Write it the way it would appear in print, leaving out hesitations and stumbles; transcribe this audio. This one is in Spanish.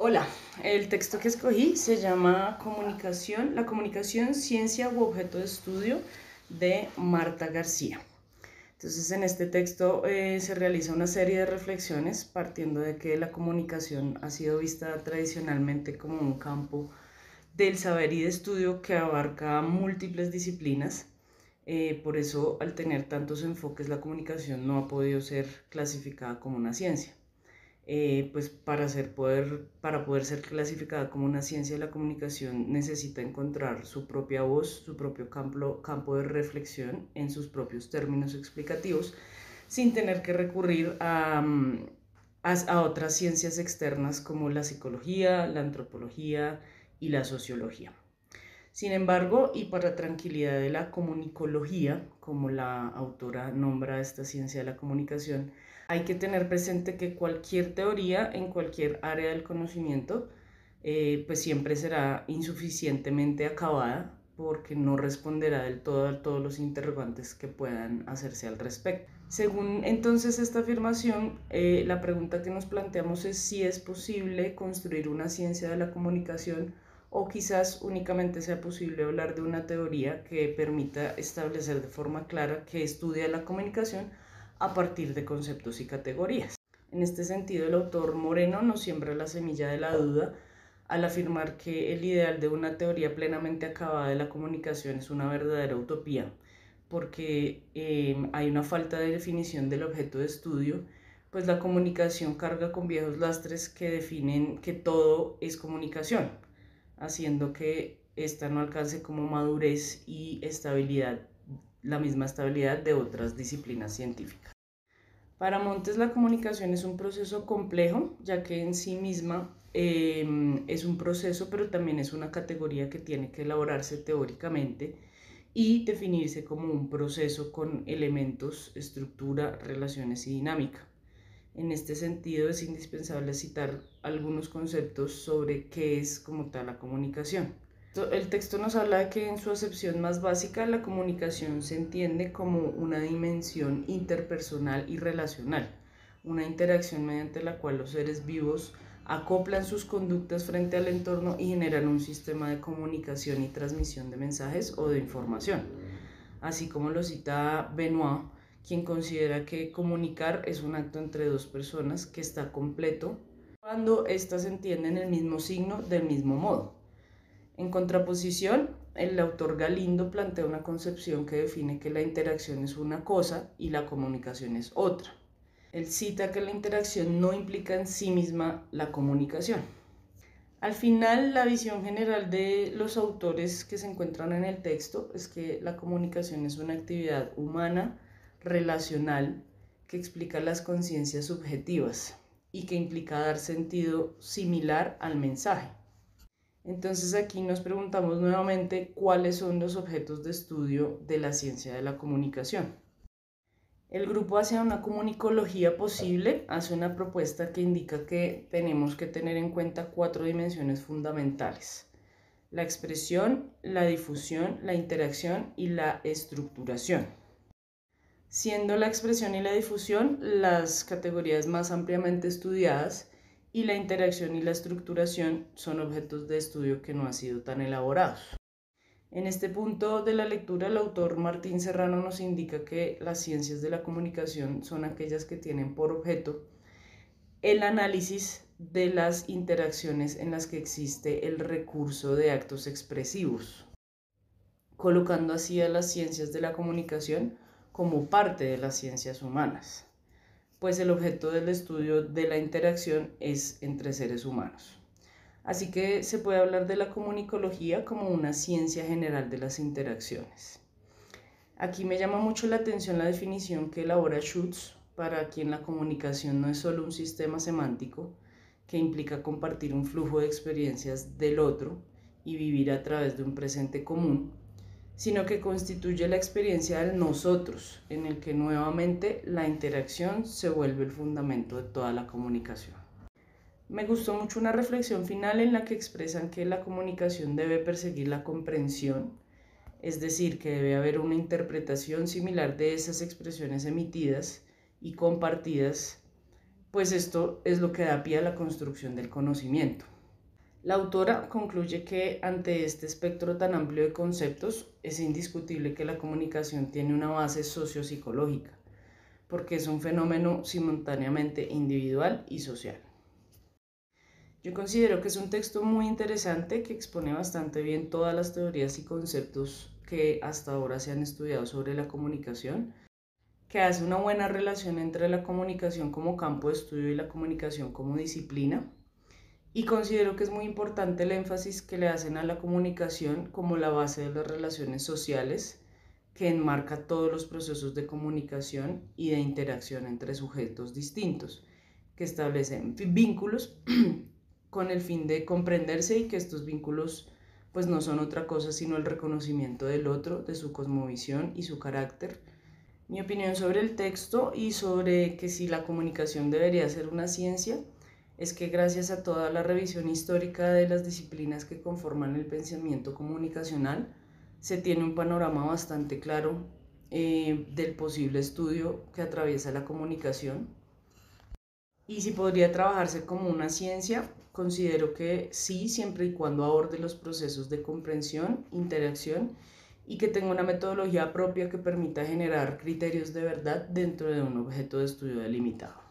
Hola, el texto que escogí se llama Comunicación, la comunicación, ciencia u objeto de estudio de Marta García. Entonces, en este texto se realiza una serie de reflexiones partiendo de que la comunicación ha sido vista tradicionalmente como un campo del saber y de estudio que abarca múltiples disciplinas. Por eso, al tener tantos enfoques, la comunicación no ha podido ser clasificada como una ciencia. Pues para poder ser clasificada como una ciencia de la comunicación necesita encontrar su propia voz, su propio campo de reflexión en sus propios términos explicativos, sin tener que recurrir a otras ciencias externas como la psicología, la antropología y la sociología. Sin embargo, y para tranquilidad de la comunicología, como la autora nombra esta ciencia de la comunicación, hay que tener presente que cualquier teoría en cualquier área del conocimiento pues siempre será insuficientemente acabada porque no responderá del todo a todos los interrogantes que puedan hacerse al respecto. Según entonces esta afirmación, la pregunta que nos planteamos es si es posible construir una ciencia de la comunicación o quizás únicamente sea posible hablar de una teoría que permita establecer de forma clara que estudia la comunicación a partir de conceptos y categorías. En este sentido, el autor Moreno nos siembra la semilla de la duda al afirmar que el ideal de una teoría plenamente acabada de la comunicación es una verdadera utopía, porque hay una falta de definición del objeto de estudio, pues la comunicación carga con viejos lastres que definen que todo es comunicación, haciendo que ésta no alcance como madurez y estabilidad, la misma estabilidad de otras disciplinas científicas. Para Montes la comunicación es un proceso complejo, ya que en sí misma es un proceso, pero también es una categoría que tiene que elaborarse teóricamente y definirse como un proceso con elementos, estructura, relaciones y dinámica. En este sentido es indispensable citar algunos conceptos sobre qué es como tal la comunicación. El texto nos habla de que en su acepción más básica la comunicación se entiende como una dimensión interpersonal y relacional, una interacción mediante la cual los seres vivos acoplan sus conductas frente al entorno y generan un sistema de comunicación y transmisión de mensajes o de información. Así como lo cita Benoit, quien considera que comunicar es un acto entre dos personas que está completo cuando éstas entienden el mismo signo del mismo modo. En contraposición, el autor Galindo plantea una concepción que define que la interacción es una cosa y la comunicación es otra. Él cita que la interacción no implica en sí misma la comunicación. Al final, la visión general de los autores que se encuentran en el texto es que la comunicación es una actividad humana, relacional, que explica las conciencias subjetivas y que implica dar sentido similar al mensaje. Entonces aquí nos preguntamos nuevamente cuáles son los objetos de estudio de la ciencia de la comunicación. El grupo Hacia una comunicología posible hace una propuesta que indica que tenemos que tener en cuenta 4 dimensiones fundamentales: la expresión, la difusión, la interacción y la estructuración. Siendo la expresión y la difusión las categorías más ampliamente estudiadas y la interacción y la estructuración son objetos de estudio que no han sido tan elaborados. En este punto de la lectura, el autor Martín Serrano nos indica que las ciencias de la comunicación son aquellas que tienen por objeto el análisis de las interacciones en las que existe el recurso de actos expresivos, colocando así a las ciencias de la comunicación como parte de las ciencias humanas, pues el objeto del estudio de la interacción es entre seres humanos. Así que se puede hablar de la comunicología como una ciencia general de las interacciones. Aquí me llama mucho la atención la definición que elabora Schutz, para quien la comunicación no es solo un sistema semántico que implica compartir un flujo de experiencias del otro y vivir a través de un presente común, sino que constituye la experiencia del nosotros, en el que nuevamente la interacción se vuelve el fundamento de toda la comunicación. Me gustó mucho una reflexión final en la que expresan que la comunicación debe perseguir la comprensión, es decir, que debe haber una interpretación similar de esas expresiones emitidas y compartidas pues esto es lo que da pie a la construcción del conocimiento. La autora concluye que ante este espectro tan amplio de conceptos es indiscutible que la comunicación tiene una base sociopsicológica, porque es un fenómeno simultáneamente individual y social. Yo considero que es un texto muy interesante que expone bastante bien todas las teorías y conceptos que hasta ahora se han estudiado sobre la comunicación, que hace una buena relación entre la comunicación como campo de estudio y la comunicación como disciplina. Y considero que es muy importante el énfasis que le hacen a la comunicación como la base de las relaciones sociales, que enmarca todos los procesos de comunicación y de interacción entre sujetos distintos, que establecen vínculos con el fin de comprenderse y que estos vínculos pues no son otra cosa sino el reconocimiento del otro, de su cosmovisión y su carácter. Mi opinión sobre el texto y sobre que si la comunicación debería ser una ciencia es que gracias a toda la revisión histórica de las disciplinas que conforman el pensamiento comunicacional, se tiene un panorama bastante claro del posible estudio que atraviesa la comunicación. Y si podría trabajarse como una ciencia, considero que sí, siempre y cuando aborde los procesos de comprensión, interacción y que tenga una metodología propia que permita generar criterios de verdad dentro de un objeto de estudio delimitado.